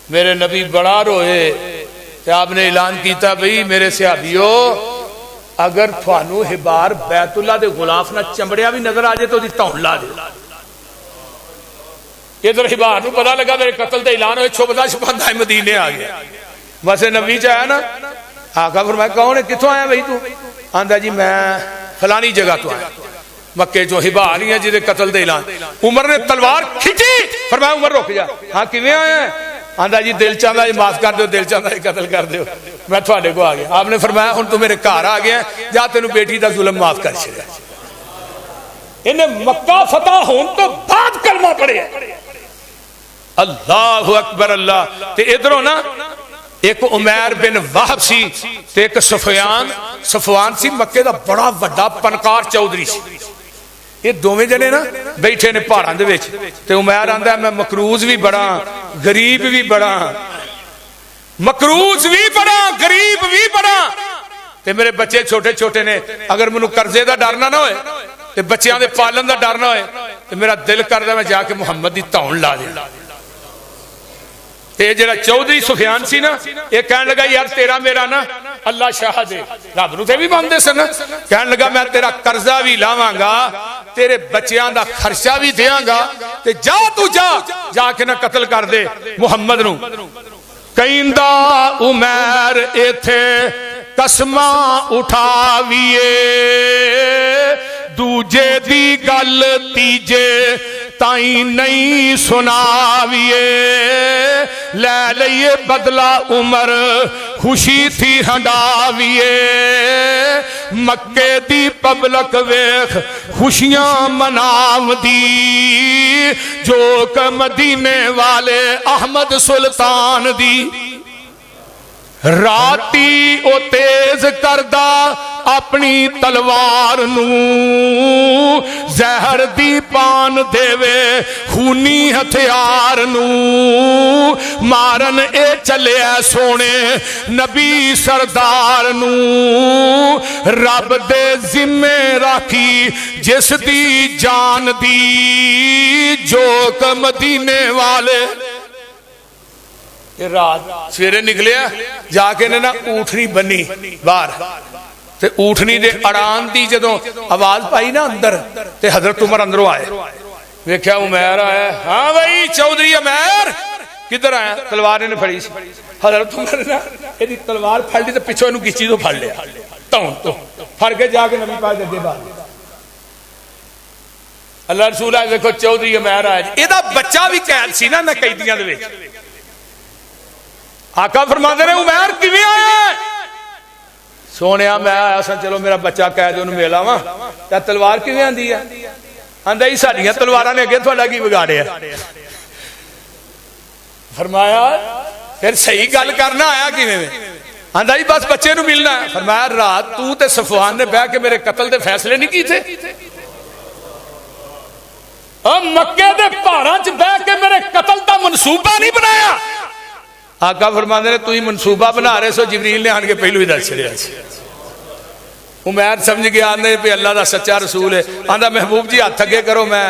मेरे नबी बड़ा रोए तो आपने ऐलान किया बई मेरे सहाबियो अगर थानू हिबार बैतुल्ला दे गुलाफ ना चंबड़िया भी नजर आ जाए तो धौन ला दे। इधर हिबार नू पता लगा मेरे कतल का ऐलान हो छुपदा छुपांदा मदीने आ गया। वैसे नबी च आया ना आका फिर मैं कौन है कितों आया बई तू? आंदा जी मैं फलानी जगह तो आया मक्के चो हिबार ही है जिहदे कतल का ऐलान। उमर ने तलवार खिंची फिर मैं उमर रुक जा हाँ किवें आया? आंदा जी दिल चाहता जी माफ कर दो दिल चाहता जी कतल कर दो मैं थोड़े को आ गया। आपने फरमाया हुण तू मेरे घर आ गया जा तेनू बेटी का जुल्म माफ कर छड़िया। इन्हें मक्का फतह होने तो बाद कलमा पढ़िया अल्लाहु अकबर अल्लाह। ते इधरों ना एक उमैर बिन वाहब सी ते एक सफवान सी मक्के का बड़ा वड्डा पनकार चौधरी सी। ये दोवें जने ना बैठे ने पहाड़ों दे विच ते उमैर आंदा मैं मकरूज भी बड़ा गरीब भी बड़ा मकरूज भी बड़ा गरीब भी बड़ा ते मेरे बच्चे छोटे छोटे ने अगर मैनू कर्जे का डर ना होए ते बच्चों के पालन का डर ना होए ते मेरा दिल करदा मैं जाके मुहम्मद की धौन ला दे। ते जेड़ा चौधरी सुफियान सी ना ये कहन लगा यार तेरा मेरा ना अल्लाह शाह दे रब नूं ते भी मानदे सन। कहन लगा मैं तेरा कर्जा भी लावांगा तेरे बच्चों का खर्चा भी देंगा ते जा तू जा जाके ना कतल कर दे मुहम्मद नूं। कहंदा उमैर इथे कसमा उठावीए दूजे दी गल तीजे ताई नहीं सुनावीए ले लइए बदला उमर खुशी थी हंडावीए मक्के दी पबलक वेख खुशियां मनावदी जो क मदीने वाले अहमद सुल्तान दी। राती ओ तेज करदा अपनी तलवार नू जहर दी पान देवे खूनी हथियार नू मारन ए चलिया सोने नबी सरदार नू रब दे जिम्मे राखी जिस दी जान दी जो क मदीने वाले। रात सवेरे निकलिया जाके ने ना ऊठनी बनी बाहर ते ऊठनी दे अड़ान दी जदों आवाज पाई ना अंदर ते हजरत उमर अंदरों आए वेख्या उमैर आया। हाँ भाई चौधरी उमैर किधर आया? तलवार ने फड़ी हजरत उमर ने एदी तलवार फड़ ली ते पिछों इनू किसी तो फड़ लिया धौन तो फड़ के जाके नबी पाक दे बाहर अल्लाह रसूल आए। देखो चौधरी उमैर आया एदा बच्चा भी कैद सी ना कैदियां दे विच। आका फरमाते ने उमैर किवें आया? सोने मैं आया सा चलो मेरा बच्चा कैद उन्हें मिल आवा क्या तलवार किवें आंदी है? आंदा ही साडियां तलवारां ने अगे तुहाडा की बिगाड़िया। फरमाया फिर सही गल करना आया किवें? आंदा ही बस बच्चे नूं मिलना। फरमाया रात तू ते सफवान ने बह के मेरे कतल दे फैसले नहीं कीते मक्के दे पहाड़ां च बह के मेरे कतल दा मनसूबा नहीं बनाया। आका फरमाते ने तू ही मनसूबा बना रहे सो जिबरील ने आन के पहलू ही दस छड़िया। उमैर समझ गया आंदे भी अल्लाह का सच्चा रसूल है। आंदा महबूब जी हाथ अगे करो मैं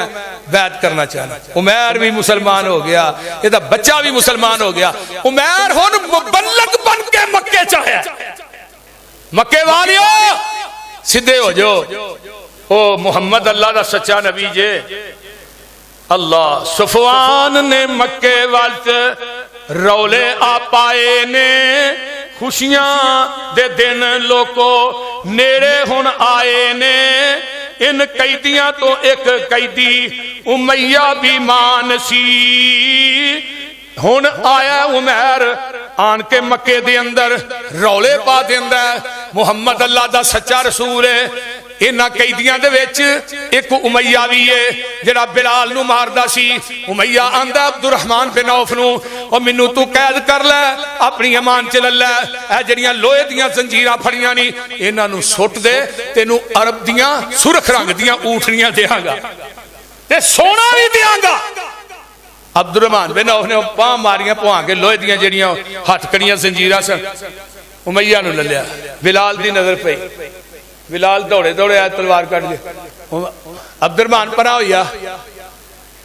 बैत करना चाहना। उमैर भी मुसलमान हो गया ਇਹਦਾ बच्चा भी मुसलमान हो गया। उमैर हुण मुबल्लग बन के मक्के च आया। मक्के वालियो सीधे हो जो ओ मुहम्मद अल्लाह का सच्चा नबी जे। अल्लाह सफवान ने मक्के वाल रौले आ पाए ने खुशियां दे दिन लोको नेड़े हुण आए ने। इन कैदियां तो एक कैदी उमैया भी मान सी। हुण आया उमैर आन के मक्के दे अंदर रौले पा देंदा मुहम्मद अल्लाह दा सच्चा रसूल है। इन्हां कैदियां दे विच एक उमैया भी है जिहड़ा बिलाल नूं मारदा सी। उमैया आंदा अब्दुर्रहमान बिन औफ नूं ओ मैनू तू कैद कर लै अपनी अमान च ले ऐ जिहड़ियां लोहे दियां जंजीरां फड़ियां नी इन्हां नूं सुट दे तेनू अरब दियां सुरख रंग दियां ऊठनियां देहांगा ते सोना भी देहांगा। अब्दुर्रहमान बिन औफ ने बांह मारियां भुआ के लोहे दियां जिहड़ियां हथकड़ियां जंजीरां सन उमैया नूं ले लिया। बिलाल दी नजर पई बिलाल दौड़े दौड़े आया तलवार कट के अब्दुर्रहमान परा होया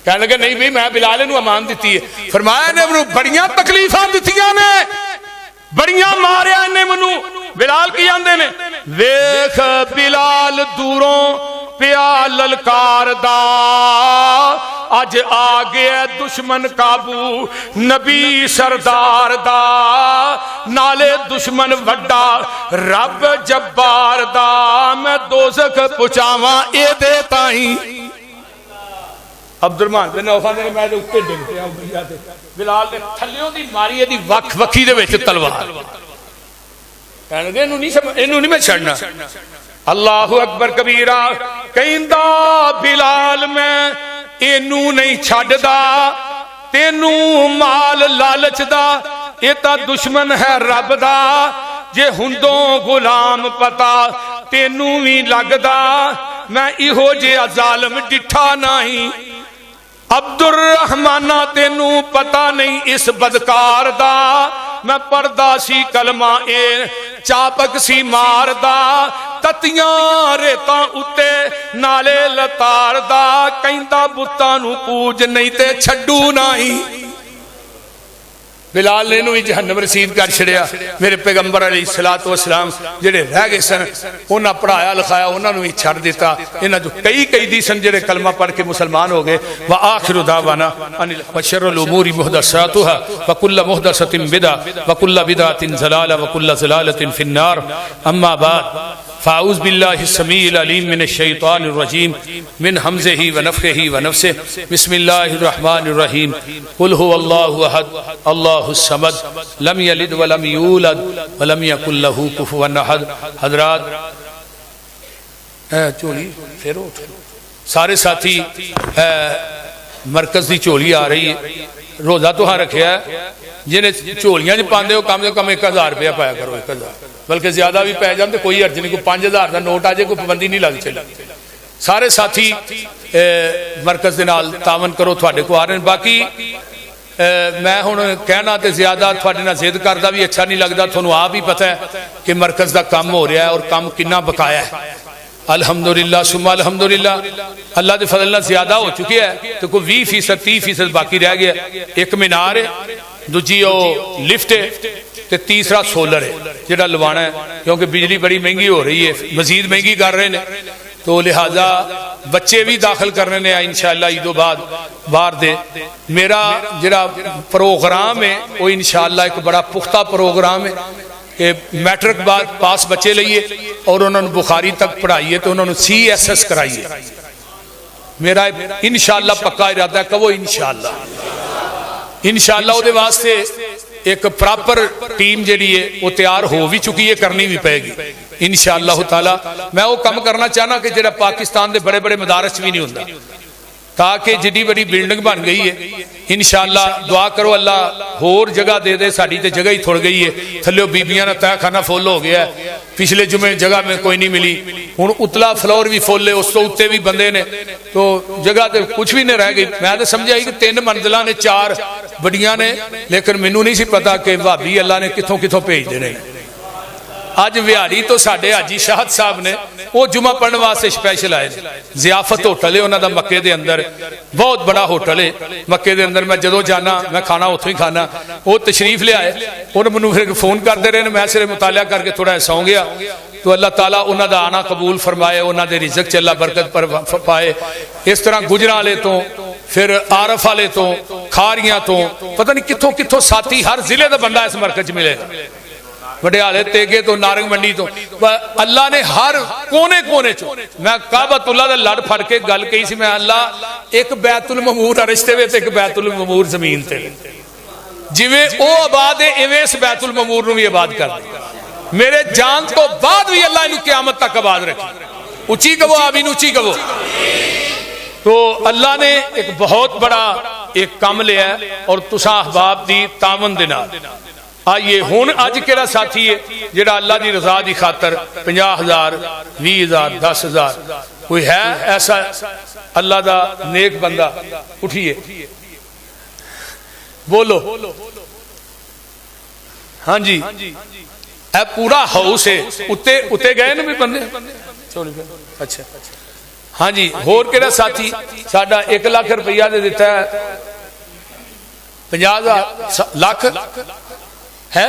कहने लगे नहीं भाई मैं बिलाल नूं अमान दी है। फरमाया ने बड़ियां तकलीफां गोलियां मारिया इन्हें मनु बिलाल की आंदे ने वेख बिलाल दूरों पिया ललकार दा अज आ गया दुश्मन काबू नबी सरदार दा नाले दुश्मन वड्डा रब जब्बार दा मैं दोज़ख पहुंचावा ए दे ताई अब्दुरमान बिन औफ ने मैं उत्ते डिग पिया उमरिया ते बिलाल ने थल्लियों दी मारी दी वख वखी दे विच तलवार कहण लगे इनू नहीं मैं छड़ना अल्लाहु अकबर कबीरा कहंदा बिलाल मैं इनू नहीं छड्डदा तेनू माल लालच दा ये तां दुश्मन है रब दा जे हुंदों गुलाम पता तेनू भी लगदा मैं इहो जिहा जालिम डिठा नहीं अब्दुर रहमाना तेनू पता नहीं इस बदकार दा मैं पढ़दा सी कलमा ए चापक सी मारदा ततियां रेतां उत्ते नाले लतार दा कहंदा बुत्तां नू पूज नहीं ते छड्डू नहीं बिलाल ने भी जहन्नम रसीद कर छड़िया मेरे पैगंबर अलैहिस्सलातु वस्सलाम जेड़े रह गए सन उन्हां पढ़ाया लिखाया उन्होंने भी छड़ दिता इन्हां जो कई कैदी सन जेड़े कलमा पढ़ के मुसलमान हो गए व आखिरु दावाना अनिल शर्रुल उमूरी मुहदसातुहा व कुल्लु मुहदसतिन बिदा व कुल्लु बिदातिन ज़लाला व कुल्लु ज़लालतिन फिन्नार अम्मा बाद फ़ाऊज़ बिल्लाहि समीइल अलीम मिनश शैतानिर रजीम मिन हमज़िही व नफ़ख़िही व नफ़्सिही बिस्मिल्लाहिर रहमानिर रहीम कुल हुवल्लाहु अहद अल्लाहुस समद लम यलिद व लम यूलद व लम यकुल लहू कुफुवन अहद हज़रात झोली फेरो सारे साथी मरकज़ की झोली आ रही है रोज़ा तो हाँ रखा है जिन्हें झोलियां पाते हो कम से कम 1000 रुपया पाया करो 1000 बल्कि ज्यादा भी पै जाते कोई अर्ज नहीं कोई 5000 का नोट आ जाए कोई पाबंदी नहीं लग चली सारे साथी मरकज के नाल तावन करो थोड़े को आ रहे हैं बाकी मैं हुण कहना तो ज्यादा थोड़े नाल जिद करदा भी अच्छा नहीं लगता थोनू आप ही पता है कि मरकज का काम हो रहा है और काम कितना बकाया है अल्हम्दुलिल्लाह सुम्मा अल्हम्दुलिल्लाह अल्लाह के फजल नाल ज्यादा हो चुकी है तो कोई 20% 30% बाकी रह गया एक मीनार है दूजी लिफ्ट है ते तीसरा सोलर है जिहड़ा लवाना है क्योंकि बिजली बड़ी महंगी हो रही है मजीद महंगी कर रहे हैं तो लिहाजा बच्चे भी दाखिल करने ने इंशाअल्लाह ईदों बाद बाहर दे मेरा जिहड़ा प्रोग्राम है वो इंशाअल्लाह एक बड़ा पुख्ता प्रोग्राम है कि मैट्रिक बाद पास बच्चे लईए और उन्होंने बुखारी तक पढ़ाइए तो उन्होंने CSS कराइए मेरा इंशाअल्लाह पक्का इरादा है कहो इंशाअल्लाह उहदे वास्ते एक प्रॉपर टीम जिहड़ी है वो तैयार हो भी चुकी है करनी भी पेगी इंशाअल्लाह ताला मैं वो काम करना चाहना कि जिहड़ा पाकिस्तान के बड़े बड़े मदारस भी नहीं हुंदा ताकि जिड्डी बड़ी बिल्डिंग बन गई है इंशाअल्लाह दुआ करो अल्लाह होर जगह दे दे साडी ते जगह ही थोड़ गई है थल्ले बीबियां दा तहखाना फुल हो गया है पिछले जुमे जगह में कोई नहीं मिली हुण उतला फ्लोर भी फुल है उस तो उत्ते भी बंदे ने तो जगह तो कुछ भी नहीं रह गई मैं तो समझाई कि 3 मंजिलां ने 4 बड़ियां ने लेकिन मैनू नहीं सी पता कि भाभी अल्लाह ने कितों कितों भेज देने अज विहाड़ी तो साडे हाजी शाहद साहब ने वो जुमा पढ़ने वास्ते स्पैशल आए जियाफत होटल है उन्होंने मक्के के अंदर बहुत बड़ा होटल है मक्के के अंदर मैं जदों जाना मैं खाना उतों ही खाना वो तशरीफ लियाए उन्होंने मैनू फिर फोन करते रहे मैं सिरे मुतालिया करके थोड़ा सौ गया तो अल्लाह ताला उन्होंने आना कबूल फरमाए उन्होंने रिज़्क च अल्लाह बरकत पर पाए इस तरह गुजराले तो फिर आरफ वाले तो खारियां तो पता नहीं कितों कितों साथी हर जिले का बंदा इस मरकज च मिलेगा वडियाले तेगे तो नारंग मंडी तो अल्लाह ने हर कोने कोने चो मैं काबतुल्लाह दा लड़ फड़ के गल कही सी मैं अल्लाह एक बैतुल ममूर अरश ते ते एक बैतुल ममूर जमीन ते जिवें ओ आबाद है इवें इस बैतुल ममूर नूं भी आबाद कर दे मेरे जान तो बाद भी अल्लाह इनू क़यामत तक आबाद रखे उची कहो आमीन उची कहो तो अल्लाह ने एक बहुत बड़ा एक काम लिया और तुसां अहबाब दी तावन दे नाल आइए हुण अज केड़ा साथी है जिहड़ा अल्लाह की रजा की खातर 50,000 20,000 10,000 कोई है ऐसा अल्लाह का नेक बंदा उठिए बोलो हाँ जी ए पूरा हाउस है उत्ते उत्ते गए ना भी बंदे अच्छा हाँ जी होर केड़ा साथी साडा 1 लाख रुपया दे दिता है 50,000 लाख है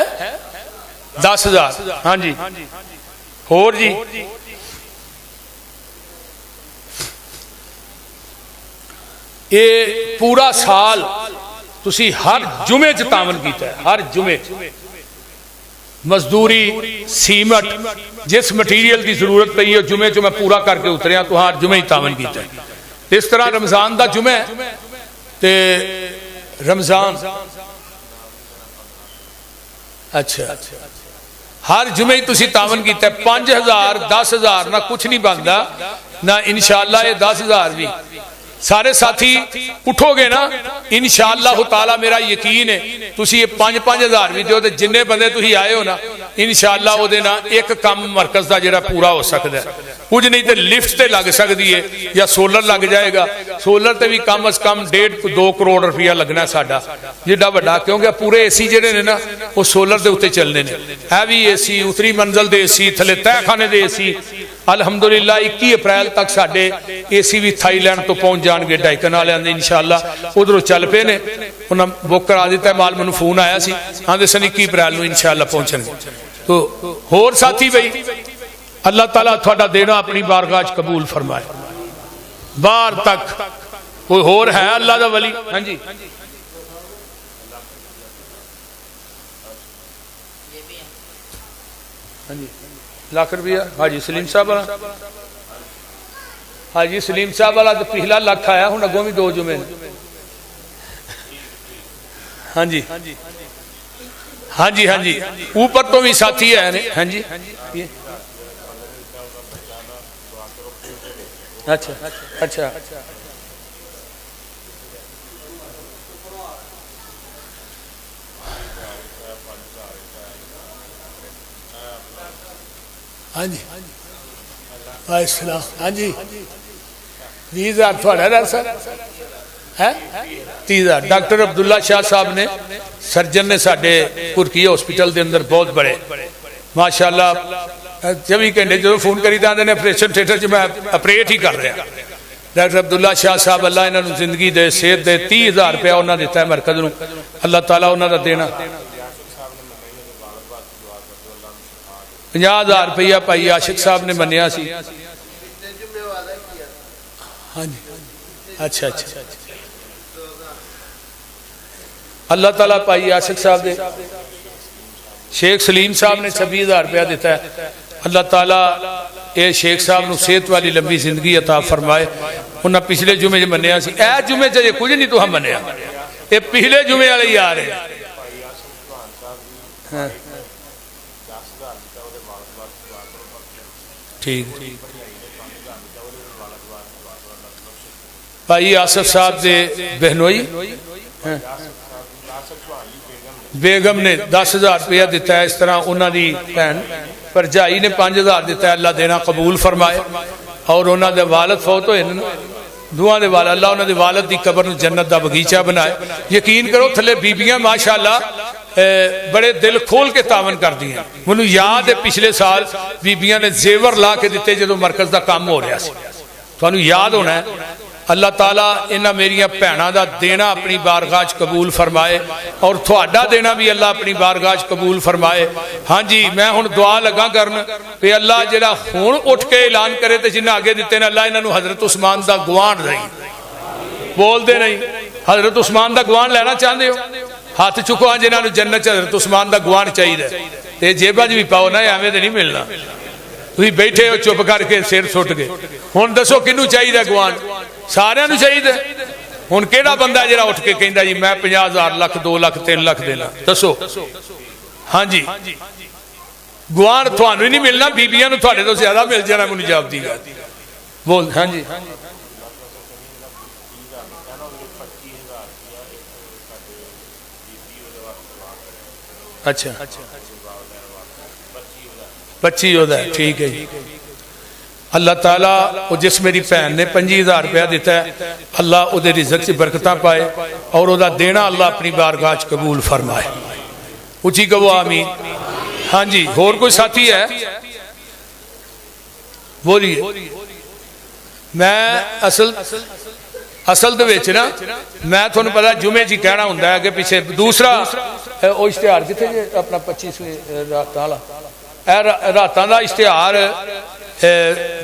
10,000 हाँ जी होर जी ये पूरा साल तुसी हर जुमे च तावन किया, हर जुमे मजदूरी सीमट जिस मटीरियल की जरूरत पई है जुमे चो मैं पूरा करके उतरिया तो हर जुमे ही तावन किया। इस तरह रमजान का जुमे ते रमजान अच्छा हर जुमे ही तुसी तावन किया 5,000 10,000 ना कुछ नहीं बनता ना इंशाअल्लाह ये 10,000 भी सारे साथी उठोगे ना इंशाअल्लाह ताला मेरा यकीन है तुसी ये 5,000 भी दो जिन्ने बंदे तुसी आए हो ना इंशाअल्लाह ओदे ना एक काम मरकज का जिहड़ा पूरा हो सकता है। कुछ नहीं तो लिफ्ट से लग सकती है या सोलर लग जाएगा, सोलर से भी कम अज कम 1.5-2 करोड़ रुपया लगना साडा जिड्डा वड्डा, क्योंकि पूरे एसी जिहड़े ने ना वो सोलर के उत्ते चलने ने, है भी एसी उतरी मंजिल दे एसी थले तहखाने दे एसी। अलहमदुलिल्लाह 21 अप्रैल तक साडे एसी भी थाईलैंड तो पहुंच जाएंगे डाइकन वालियां दे इंशाअल्लाह, उधरों चल पे ने उन्होंने बुक करा दिता। माल मैनूं फोन आया सी आंदे सन 21 अप्रैल नूं इंशाअल्लाह पहुंचणगे। तो होर साथी बई अल्लाह ताला थोड़ा देना अपनी बारगाह च कबूल फरमाए। बाहर तक कोई होर है अल्लाह दा वली? हाँ जी हाँ जी लाख रुपया हाजी सलीम साहब वाला, हाजी सलीम साहब वाला तो पिछला लख आया हुण अगों भी 2 जुमे। हाँ जी हाँ जी हाँ जी ऊपर तो भी साथी है ने। हाँ जी अच्छा अच्छा हाँ जी हाँ जी 20,000 थोड़ा सर है 30,000। डॉक्टर अब्दुल्ला शाह साहब ने सर्जन ने साडे कुरकी हॉस्पिटल के अंदर बहुत बड़े माशाअल्लाह 24 घंटे जो फोन करी आते हैं ऑपरेशन थिएटर च मैं ऑपरेट ही कर रहा। डॉक्टर अब्दुल्ला शाह साहब अल्लाह इन्होंने जिंदगी दे सेहत दे 30,000 रुपया उन्होंने दिता है मरकज नूं, अल्लाह ताला उन्होंने देना। 50,000 रुपया भाई आशिक साहब ने मनिया सी। हाँ जी अच्छा अच्छा अल्लाह ताला भाई आशिक साहब दे शेख सलीम साहब ने 26,000 रुपया दिता है। अल्लाह ताला ये शेख साहब नूं सेहत वाली लंबी जिंदगी अता फरमाए। उन्हें पिछले जुमे मनिया सी, ए जुमे च कुछ नहीं तुहां मनिया, ये पिछले जुमे वाले ही आ रहे। हाँ ठीक भाई आसफ साहब दे बहनोई बेगम ने 10,000 रुपया दिता है। इस तरह उन्होंने भैन भरजाई ने 5,000 दिता है। अल्लाह देना कबूल फरमाए। और उन्होंने वालद फौत होए दुआ दे वाल अल्लाह उन्होंने वालद की कबर नूं जन्नत का बगीचा बनाए। यकीन करो थले बीबियां माशाअल्लाह बड़े दिल खोल के तावन कर दी। मैनूं याद है पिछले साल बीबियां ने जेवर ला के दिते जो मरकज का काम हो रहा सी, तुहानूं याद होना है। अल्लाह ताला इन्हां मेरियां भैणां दा देना अपनी बारगाह च कबूल फरमाए और तुहाडा देना भी अल्लाह अपनी बारगाह च कबूल फरमाए। हाँ जी मैं हुण दुआ लगा करन कि अल्लाह जिहड़ा हुण उठ के ऐलान करे तो जिन्हां अगे दिते ने अल्लाह इन्हां नूं हजरत उस्मान दा गुआन रही बोलते नहीं। हजरत उस्मान दा गुआन लेना चाहते हो हाथ चुको। हाँ जिन्हां नूं जन्नत च हजरत उस्मान दा गुआन चाहिए ते जेबां च भी पाओ ना एवें ते नहीं मिलना। तुसीं बैठे हो चुप करके सिर सुट गए। हुण दसो किनू चाहिए गुआन? सारिਆਂ ਨੂੰ चाहिए। हुण किहड़ा बंदा जिहड़ा उठ के कहंदा जी मैं 50,000 ਲੱਖ 2 ਲੱਖ 3 ਲੱਖ देना? दसो। हाँ जी गुआन तुहानूं ही नहीं मिलना, बीबियां नूं तुहाडे तों ज्यादा मिल जाना। मैनूं जवाब दी गल बोल। हाँ जी अच्छा 25 होता है ठीक है जी। अल्लाह ताला वो जिस मेरी भैन ने 25,000 रुपया दिता है अल्लाह उहदे रिज़्क च बरकतां पाए और उहदा देना अल्लाह अपनी बारगाह च कबूल फरमाए। उची कहो आमीन। हाँ जी होर कोई साथी है? बोलिए। मैं असल असल दे विच ना मैं तुहानूं पता जुमे च कहना हुंदा है कि पिछे दूसरा वो इश्तिहार कित्थे जे अपना 25वें रातां वाला रातां दा इश्तिहार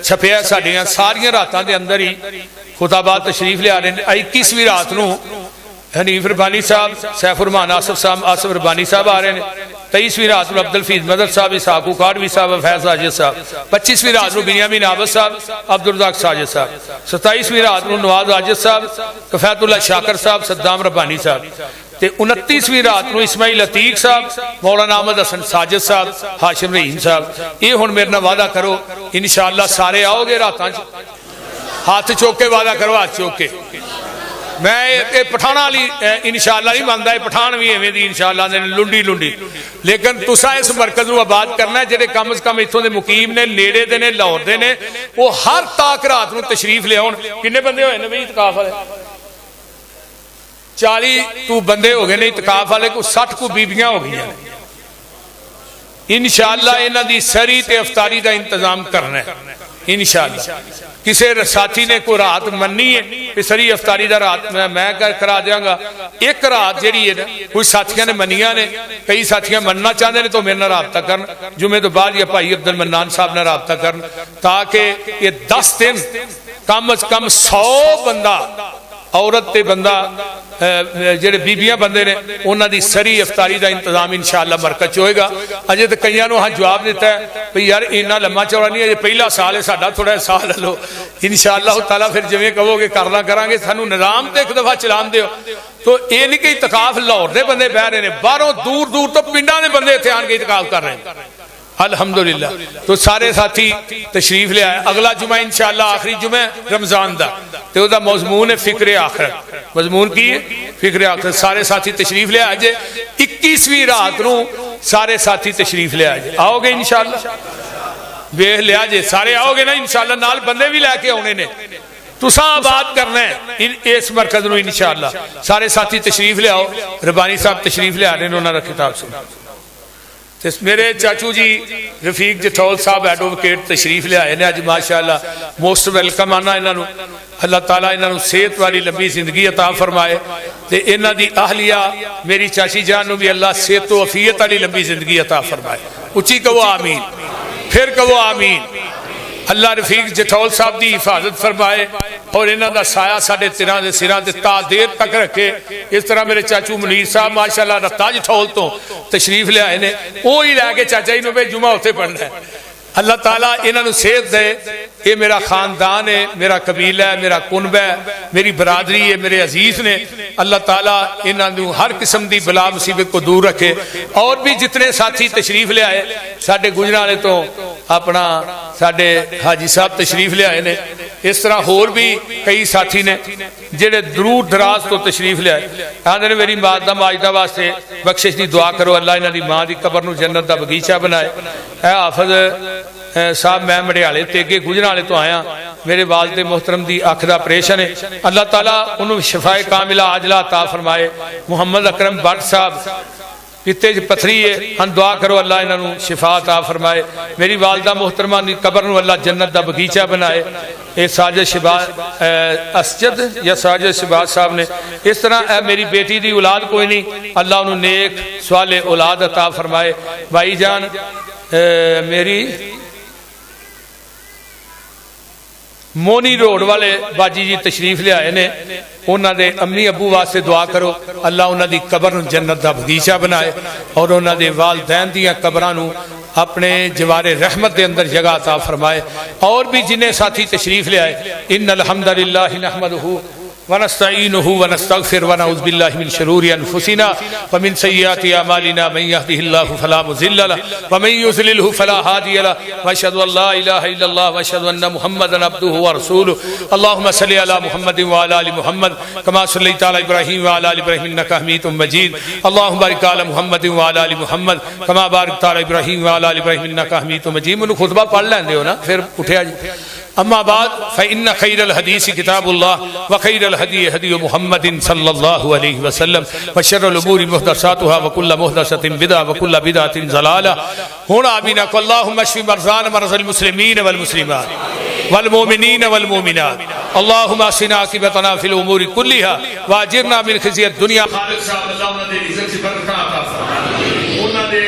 छपिया साडियां सारियां रातां दे अंदर ही खुदाबाद तशरीफ लिया रहे 21वीं रात नूं हनीफ रबानी साहब सैफुररहमान आसफ रबानी साहब आ रहे हैं 23वीं रात को अब्दुल हफीज मदद साहब इसहाक काड़वी साहब फैज साजिद साहब 25वीं रात को बिनियामीन आबद साहब अब्दुल रज़ाक साजिद साहब 27वीं रात को नवाज आजिद साहब कफैतुल्लाह शाकर साहब सद्दाम रब्बानी साहब 29वीं रात को इस्माइल अतीक साहब मौलाना अहमद हसन साजिद साहब हाशिम रहीम साहब ये हुण मेरे नाल वादा करो इंशाअल्लाह सारे आओगे रातां हाथ चुक के वादा करो हाथ चुक के मैं ये पठाना वाली इंशाअल्लाह नहीं मानता पठान भी इवें दी इंशाअल्लाह ने लुंडी लुंडी लेकिन तुसा इस मरकज नूं आबाद करना है जेडे कम से कम इत्थों दे मुकीम ने नेड़े दे ने लाहौर दे ने वो हर ताक रात नूं तशरीफ लियाउण किन्ने बंदे होए ने बई इतकाफ वाले 40 को बंदे हो गए ने इतकाफ वाले को 60 को बीबियां हो गई इंशाअल्लाह इन्हां दी सरी ते इफ्तारी का इंतजाम करना है इंशाअल्लाह किसी साथी ने कोई रात मन्नी है कि सरी इफ्तारी का रात मैं करा देंगा एक रात जी है ना कुछ साथियों ने मनिया ने कई साथियां मनना चाहते हैं तो मेरे नाल राबता करन जुमे तो बाद या भाई अब्दुल मन्नान साहब ने राबता करन ताकि ये 10 दिन कम से कम 100 बंदा औरत ते बंदा जेडे बीबियां बंदे ने उन्हां दी सरी इफ्तारी का इंतजाम इंशाअल्लाह मरकज च होएगा अजे तो कईयां नूं जवाब दिता है भी यार इन्ना लम्मा चौड़ा नहीं अजे पहला साल है साडा थोड़ा साल लो इंशाअल्लाह ताला फिर जिवें कहोगे करना करांगे सानू निजाम ते एक दफा चलान दिओ तो ये नहीं कि इतकाफ लाहौर दे बंदे बह रहे हैं बाहरों दूर दूर तो पिंडां दे बंदे इत्थे आण के इतकाफ कर रहे हैं अल्हम्दुलिल्लाह तो सारे साथी तशरीफ ले आए अगला जुमा इंशाअल्लाह आखिरी जुमा रमजान दा ते ओदा मजमून है फिक्र आखिरत मजमून की है फिक्र आखिरत सारे साथी तशरीफ ले आए 21वीं रात नूं सारे साथी तशरीफ ले आए आओगे इंशाअल्लाह वेख लिया जे सारे आओगे ना इंशाअल्लाह नाल बंदे भी लैके आउणे ने तुसां आबाद करना है इस मरकज नूं इंशाअल्लाह सारे साथी तशरीफ ले आओ रबानी साहब तशरीफ ले आ रहे ने उन्हां दा खिताब सुनो मेरे चाचू जी रफीक जठौल साहब एडवोकेट तशरीफ ले आए ने अज माशाअल्लाह मोस्ट वेलकम आना इन्हों अल्लाह ताला इन्हों सेहत वाली लंबी जिंदगी अता फरमाए ते इन्हां दी अहलिया मेरी चाची जान नूं भी अल्लाह सेहत तो अफीयत वाली लंबी जिंदगी अता फरमाए उच्ची कहो आमीन फिर कहो आमीन अल्लाह रफीक जठौल साहब की हिफाजत फरमाए और इन्हों का साया साढ़े सिरां ते ता देर तक रखे इस तरह मेरे चाचू मुनीर साहब माशाअल्लाह रत्ता जठौल तो तशरीफ ले आए ने वो ही लैके चाचा जी ने जुमा उत्थे पढ़ना है अल्लाह ताला इन्हों सेहत दे ये मेरा खानदान है मेरा कबीला है मेरा कुनब है मेरी बरादरी है मेरे अजीज ने अल्लाह ताला इन्हों हर किस्म की बला मुसीबत को दूर रखे और भी जितने साथी तशरीफ ले आए साढ़े गुजराले तो अपना साढ़े हाजी साहब तशरीफ ले आए ने इस तरह होर भी कई साथी ने जेडे दूर दराज तो तशरीफ ले आए आंदे ने मेरी माता माजदा वास्ते बख्शिश की दुआ करो अल्लाह इन्हां दी मां दी कबर नूं जन्नत दा बगीचा बनाए हाफिज साहब मैं मडियाले तेगे गुजराले तो आया मेरे वालिद मोहतरम की अख का ऑपरेशन है अल्लाह ताला उन्होंने शिफाए कामिला आजला अता फरमाए मुहम्मद अकरम भट्ट साहब पित्ते च पथरी है हम दुआ करो अल्लाह इन्हों शिफा अता फरमाए मेरी वालदा मोहतरमा की कबर नूं अल्लाह जन्नत का बगीचा बनाए ये साजिद शिबाज असजद या साजिद शिबाज साहब ने इस तरह मेरी बेटी की औलाद कोई नहीं अल्लाह उन्होंने नेक सवाले औलाद अता फरमाए भाई जान मेरी मोनी रोड वाले बाजी जी तशरीफ ले आए ने उन्होंने अम्मी अबू वास्ते दुआ करो अल्लाह उन्होंने कबर जन्नत का बगीचा बनाए और उन्होंने वालदैन दी कबरां अपने जवारे रहमत के अंदर जगह अता फरमाए और भी जिन्हें साथी तशरीफ ले आए इन्नल हम्दुलिल्लाहि नहमदुहु वनस्तईनुहु वनस्तगफिरु वनऊज़ु बिल्लाहि मिन शुरूरि अनफुसिना व मिन सय्यिआति अमालिना मन यहदिहिल्लाहु फला मुज़िल्ल लहु व मन युज़लिलहु फला हादिय लहु व अशहदु अल्ला इलाहा इल्लल्लाह व अशहदु अन्ना मुहम्मदन अब्दुहु व रसूलुहु अल्लाहुम्मा सल्लि अला मुहम्मदिन व अला आलि मुहम्मद कमा सल्लैता अला इब्राहीम व अला आलि इब्राहीम इन्नका हमीदुम मजीद अल्लाहुम्मा बारिक अला मुहम्मदिन व अला आलि मुहम्मद कमा बारकता अला इब्राहीम व अला आलि इब्राहीम इन्नका हमीदुम मजीद मैनूं खुतबा पढ़ लैंदे हो ना फिर उठिया जी अम्मा बाद फ़इन्न खैरल हदीस किताबुल्लाह व खैरल हदी हदी मुहम्मदिन सल्लल्लाहु अलैहि वसल्लम व शर्रुल उमूरि मुहदसातुहा व कुल्लु मुहदसतिन बिदअ व कुल्लु बिदअतिन ज़लाला हुन आमीन अल्लाहुम्मा अश्फि मरज़ाना मरज़ल मुस्लिमीन वल मुस्लिमात वल मोमिनीन वल मोमिनात। अल्लाहुम्मा असिना आकिबतना फिल उमूरि कुल्लिहा वाजिरना मिन खिज़्यि दुनिया। खालिद साहब अल्लाह उन्हां दी इज्जत च बरकत अता फरमाए।